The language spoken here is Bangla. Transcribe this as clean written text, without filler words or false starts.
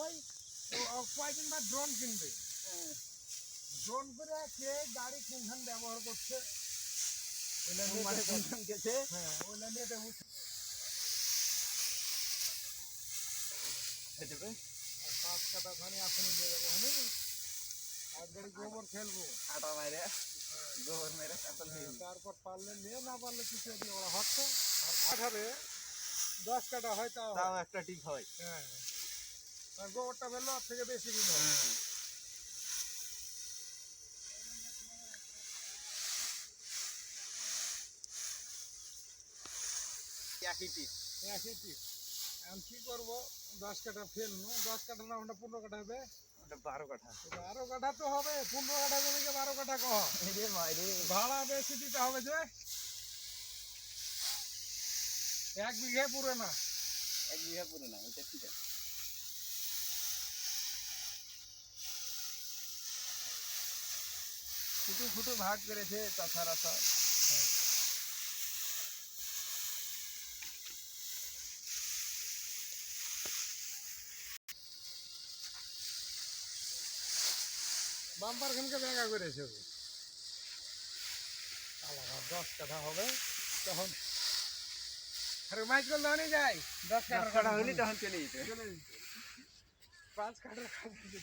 ওই কয়েকদিন বা ড্রোন কিনবে, ড্রোন করে কে গাড়ি কোনখান ব্যবহার করছে মানে কোনখান গেছে হ্যাঁ ওই লাইনে এটা দেবে। আর 5 কাটা ধানে এখনই নিয়ে যাবো আমি আর গাড়ি গোবর ফেলবো আটা মাইরে গোবর মেরে কাতল হয়ে যাবে। তারপর পারলে নিয়ে না পারলে কিছু দিয়ে ওরা হচ্ছে আর আঠারে 10 কাটা হয় তাও তাও একটা ঠিক হয়। হ্যাঁ আর গোবরটা ফেললে ওর থেকে বেশি দিন হবে একই টিপ। একই টিপ। আমি কি করবো 10 কাটা ফেলবো 10 কাটা না ওটা 15 কাটা হবে ওটা 12 কাঠা। 12 কাঠা তো হবে 15 কাঠা জমিকে 12 কাঠা কহ রে মাইরে ভাড়া বেশি দিতে হবে যে 1 বিঘে পুরো না 1 বিঘা পুরো না, এটা ঠিক আছে। ফুটু ফুটু ভাগ করেছে তাছাড়া সব বাম্পার খানকে ভেঙা করেছে আলাদা 10 কাঠা হবে তখন আরে মাইক করলে অনেক যায় 10 কাঠা হইলে তখন চলে যেত। চলে যেত 5 কাঠা খাবে